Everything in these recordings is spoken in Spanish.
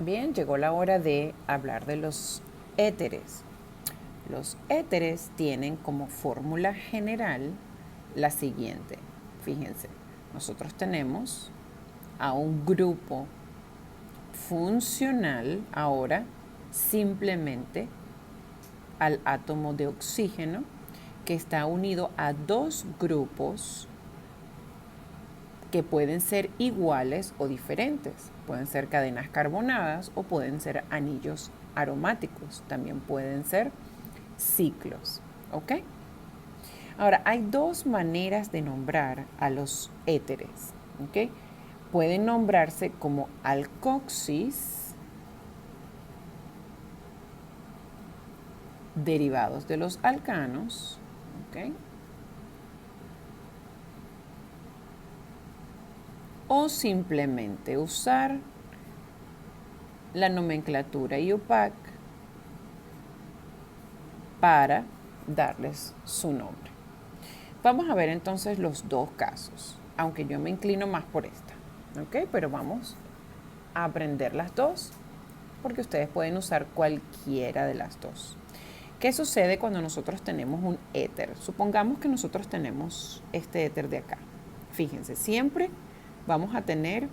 Bien, llegó la hora de hablar de los éteres. Los éteres tienen como fórmula general la siguiente. Fíjense, nosotros tenemos a un grupo funcional ahora simplemente al átomo de oxígeno que está unido a dos grupos que pueden ser iguales o diferentes. Pueden ser cadenas carbonadas o pueden ser anillos aromáticos. También pueden ser ciclos. ¿Ok? Ahora, hay dos maneras de nombrar a los éteres. ¿Ok? Pueden nombrarse como alcoxis, derivados de los alcanos. ¿Ok? O simplemente usar la nomenclatura IUPAC para darles su nombre. Vamos a ver entonces los dos casos, aunque yo me inclino más por esta, ¿ok? Pero vamos a aprender las dos porque ustedes pueden usar cualquiera de las dos. ¿Qué sucede cuando nosotros tenemos un éter? Supongamos que nosotros tenemos este éter de acá. Fíjense, siempre vamos a tener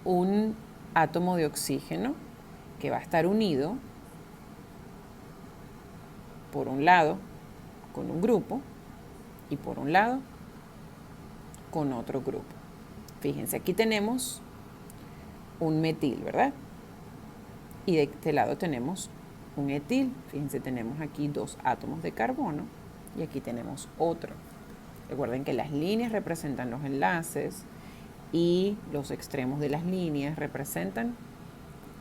un átomo de oxígeno que va a estar unido por un lado con un grupo y por un lado con otro grupo. Fíjense, aquí tenemos un metil, ¿verdad? Y de este lado tenemos un etil. Fíjense, tenemos aquí dos átomos de carbono y aquí tenemos otro. Recuerden que las líneas representan los enlaces y los extremos de las líneas representan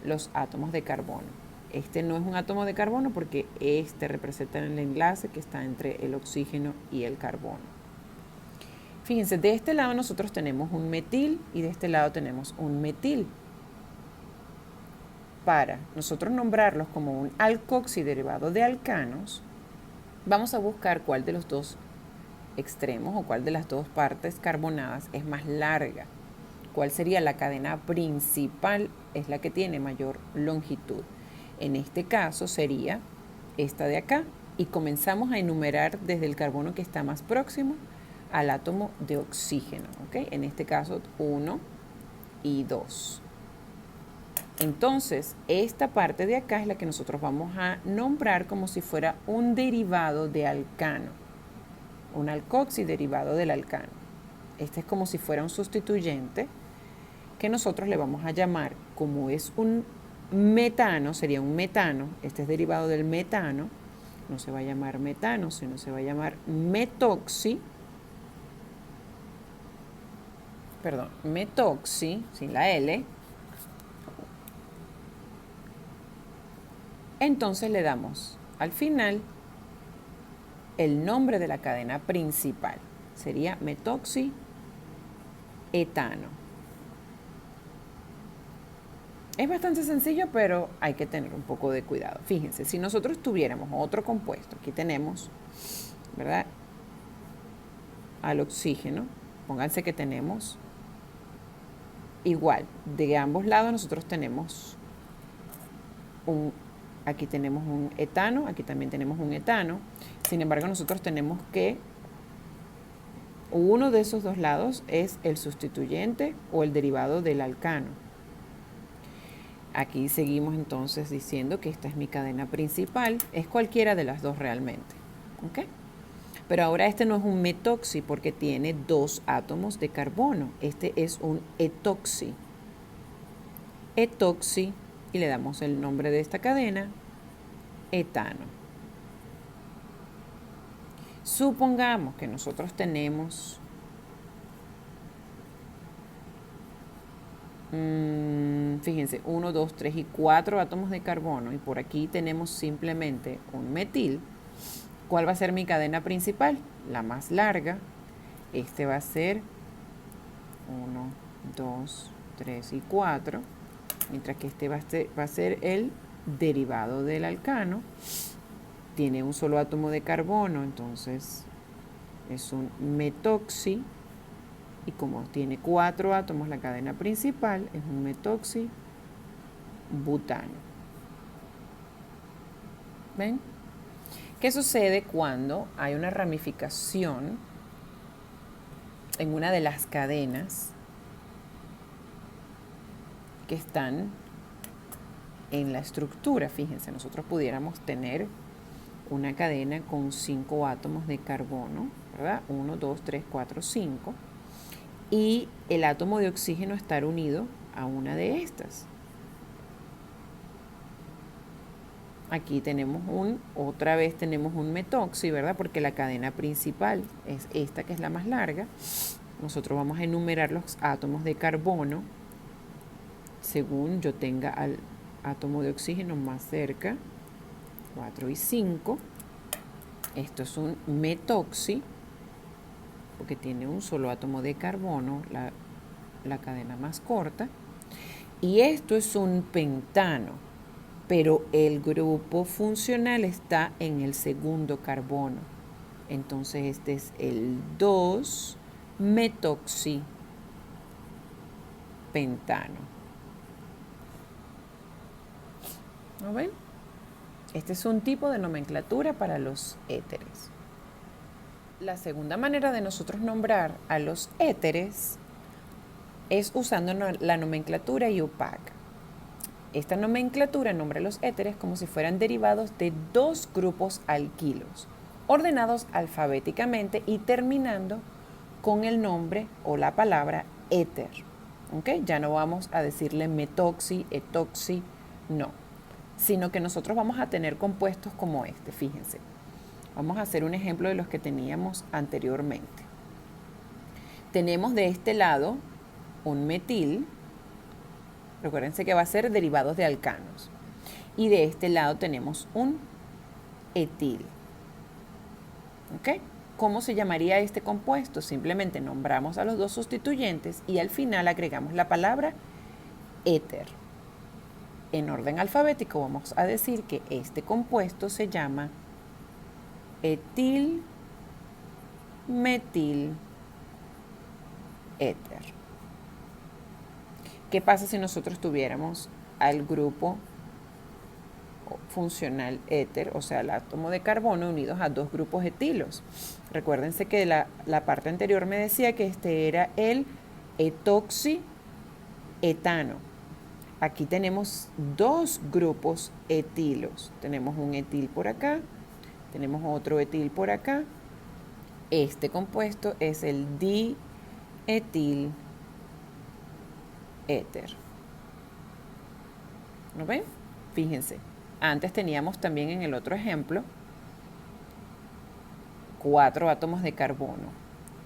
los átomos de carbono. Este no es un átomo de carbono porque este representa el enlace que está entre el oxígeno y el carbono. Fíjense, de este lado nosotros tenemos un metil y de este lado tenemos un metil. Para nosotros nombrarlos como un alcoxiderivado de alcanos, vamos a buscar cuál de los dos extremos o cuál de las dos partes carbonadas es más larga. ¿Cuál sería la cadena principal? Es la que tiene mayor longitud. En este caso sería esta de acá y comenzamos a enumerar desde el carbono que está más próximo al átomo de oxígeno. ¿Okay? En este caso 1 y 2. Entonces, esta parte de acá es la que nosotros vamos a nombrar como si fuera un derivado de alcano, un alcoxiderivado del alcano. Este es como si fuera un sustituyente que nosotros le vamos a llamar, como es un metano, sería un metano, este es derivado del metano, no se va a llamar metano, sino se va a llamar metoxi, metoxi, sin la L. Entonces le damos al final el nombre de la cadena principal. Sería metoxietano. Es bastante sencillo, pero hay que tener un poco de cuidado. Fíjense, si nosotros tuviéramos otro compuesto, aquí tenemos, ¿verdad? Al oxígeno, pónganse que tenemos igual, de ambos lados nosotros tenemos aquí tenemos un etano, aquí también tenemos un etano. Sin embargo, nosotros tenemos que uno de esos dos lados es el sustituyente o el derivado del alcano. Aquí seguimos entonces diciendo que esta es mi cadena principal. Es cualquiera de las dos realmente. ¿Ok? Pero ahora este no es un metoxi porque tiene dos átomos de carbono. Este es un etoxi. Etoxi, y le damos el nombre de esta cadena, etano. Supongamos que nosotros tenemos fíjense, 1, 2, 3 y 4 átomos de carbono y por aquí tenemos simplemente un metil. ¿Cuál va a ser mi cadena principal? La más larga. Este va a ser 1, 2, 3 y 4, mientras que este va a ser el derivado del alcano. Tiene un solo átomo de carbono, entonces es un metoxi. Y como tiene 4 átomos la cadena principal, es un metoxi butano. ¿Ven? ¿Qué sucede cuando hay una ramificación en una de las cadenas que están en la estructura? Fíjense, nosotros pudiéramos tener una cadena con 5 átomos de carbono, ¿verdad? 1, 2, 3, 4, 5. Y el átomo de oxígeno estar unido a una de estas. Aquí tenemos otra vez tenemos un metoxi, ¿verdad? Porque la cadena principal es esta, que es la más larga. Nosotros vamos a enumerar los átomos de carbono según yo tenga al átomo de oxígeno más cerca. 4 y 5. Esto es un metoxi, porque tiene un solo átomo de carbono, la cadena más corta. Y esto es un pentano, pero el grupo funcional está en el segundo carbono. Entonces este es el 2-metoxipentano. ¿No ven? Este es un tipo de nomenclatura para los éteres. La segunda manera de nosotros nombrar a los éteres es usando la nomenclatura IUPAC. Esta nomenclatura nombra a los éteres como si fueran derivados de 2 grupos alquilos, ordenados alfabéticamente y terminando con el nombre o la palabra éter. ¿Okay? Ya no vamos a decirle metoxi, etoxi, no, sino que nosotros vamos a tener compuestos como este, fíjense. Vamos a hacer un ejemplo de los que teníamos anteriormente. Tenemos de este lado un metil, recuérdense que va a ser derivados de alcanos. Y de este lado tenemos un etil. ¿Ok? ¿Cómo se llamaría este compuesto? Simplemente nombramos a los 2 sustituyentes y al final agregamos la palabra éter. En orden alfabético vamos a decir que este compuesto se llama etil metil éter. ¿Qué pasa si nosotros tuviéramos al grupo funcional éter, o sea, el átomo de carbono unidos a 2 grupos etilos? Recuérdense que la parte anterior me decía que este era el etoxietano. Aquí tenemos 2 grupos etilos. Tenemos un etil por acá, tenemos otro etil por acá. Este compuesto es el dietil éter. ¿No ven? Fíjense, antes teníamos también en el otro ejemplo 4 átomos de carbono.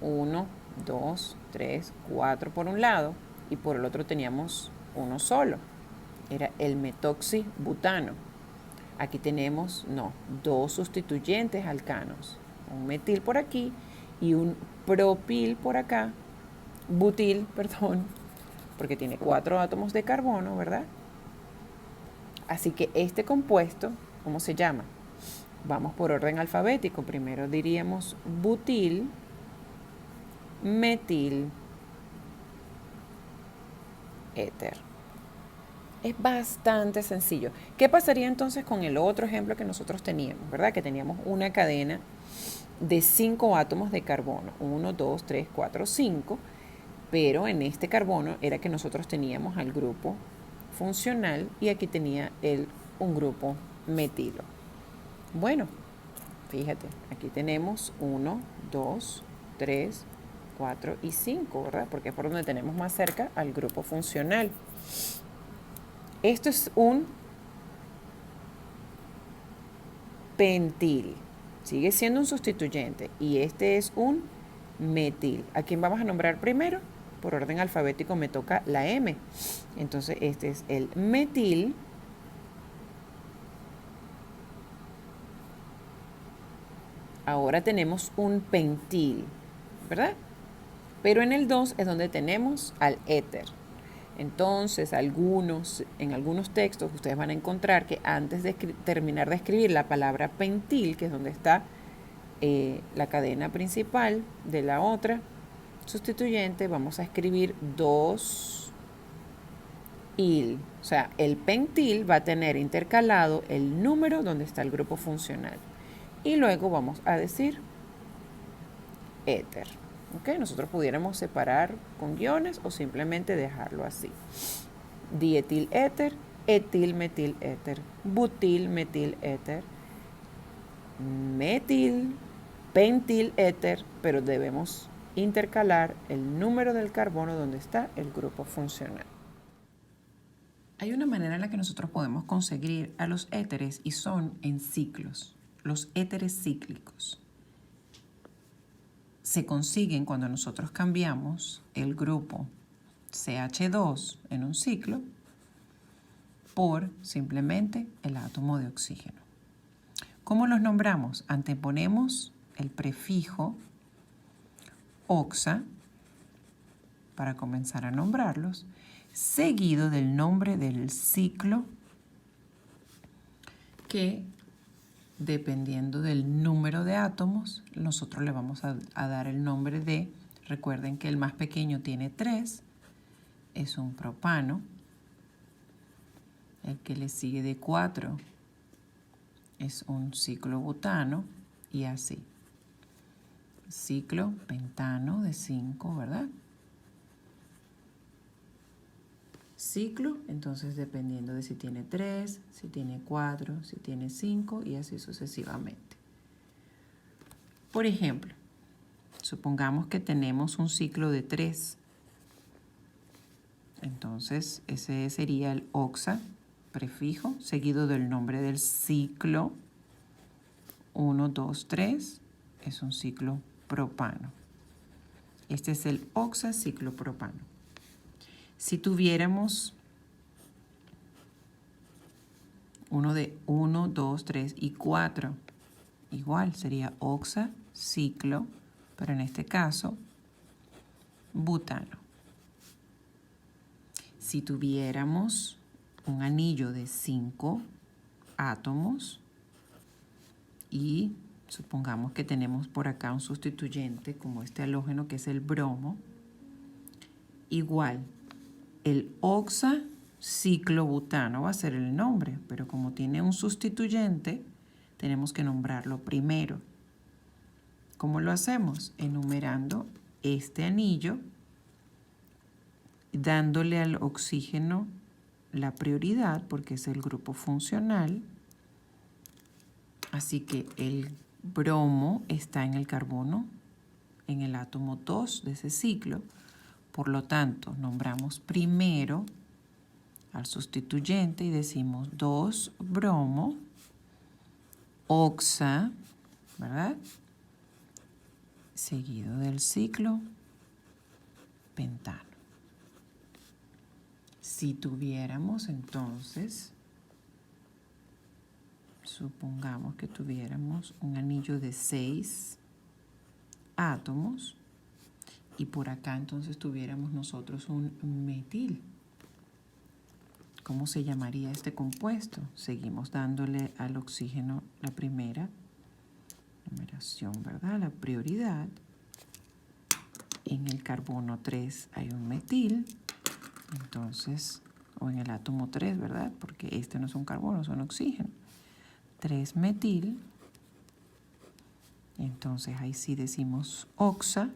1, 2, 3, 4 por un lado y por el otro teníamos uno solo. Era el metoxibutano. Aquí tenemos, 2 sustituyentes alcanos. Un metil por aquí y un propil por acá. Butil, perdón, porque tiene 4 átomos de carbono, ¿verdad? Así que este compuesto, ¿cómo se llama? Vamos por orden alfabético. Primero diríamos butil, metil, éter. Es bastante sencillo. ¿Qué pasaría entonces con el otro ejemplo que nosotros teníamos, verdad? Que teníamos una cadena de 5 átomos de carbono. 1, 2, 3, 4, 5. Pero en este carbono era que nosotros teníamos al grupo funcional y aquí tenía un grupo metilo. Bueno, fíjate, aquí tenemos 1, 2, 3, 4 y 5, ¿verdad? Porque es por donde tenemos más cerca al grupo funcional. Esto es un pentil, sigue siendo un sustituyente, y este es un metil. ¿A quién vamos a nombrar primero? Por orden alfabético me toca la M. Entonces este es el metil. Ahora tenemos un pentil, ¿verdad? Pero en el 2 es donde tenemos al éter. Entonces, en algunos textos ustedes van a encontrar que antes de terminar de escribir la palabra pentil, que es donde está la cadena principal de la otra sustituyente, vamos a escribir 2 il. O sea, el pentil va a tener intercalado el número donde está el grupo funcional. Y luego vamos a decir éter. ¿Okay? Nosotros pudiéramos separar con guiones o simplemente dejarlo así. Dietil éter, etil metil éter, butil metil éter, metil pentil éter, pero debemos intercalar el número del carbono donde está el grupo funcional. Hay una manera en la que nosotros podemos conseguir a los éteres y son en ciclos, los éteres cíclicos. Se consiguen cuando nosotros cambiamos el grupo CH2 en un ciclo por simplemente el átomo de oxígeno. ¿Cómo los nombramos? Anteponemos el prefijo oxa para comenzar a nombrarlos, seguido del nombre del ciclo que, dependiendo del número de átomos, nosotros le vamos a dar el nombre de, recuerden que el más pequeño tiene 3, es un propano, el que le sigue de 4 es un ciclobutano y así. Ciclo pentano de 5, ¿verdad? Ciclo, entonces dependiendo de si tiene 3, si tiene 4, si tiene 5 y así sucesivamente. Por ejemplo, supongamos que tenemos un ciclo de 3. Entonces ese sería el oxa, prefijo, seguido del nombre del ciclo. 1, 2, 3 es un ciclo propano. Este es el oxaciclopropano. Si tuviéramos uno de 1, 2, 3 y 4, igual sería oxaciclo, pero en este caso, butano. Si tuviéramos un anillo de 5 átomos y supongamos que tenemos por acá un sustituyente como este halógeno que es el bromo, igual el oxaciclobutano va a ser el nombre, pero como tiene un sustituyente, tenemos que nombrarlo primero. ¿Cómo lo hacemos? Enumerando este anillo, dándole al oxígeno la prioridad porque es el grupo funcional. Así que el bromo está en el carbono, en el átomo 2 de ese ciclo. Por lo tanto, nombramos primero al sustituyente y decimos 2-bromo, oxa, ¿verdad? Seguido del ciclo pentano. Si tuviéramos entonces, supongamos que tuviéramos un anillo de 6 átomos y por acá entonces tuviéramos nosotros un metil. ¿Cómo se llamaría este compuesto? Seguimos dándole al oxígeno la primera numeración, ¿verdad? La prioridad. En el carbono 3 hay un metil, entonces, o en el átomo 3, ¿verdad? Porque este no es un carbono, es un oxígeno. 3-metil, entonces ahí sí decimos oxa,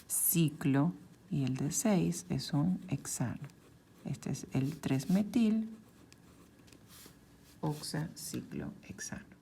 ciclo, y el de 6 es un hexano. Este es el 3-metil, oxaciclohexano.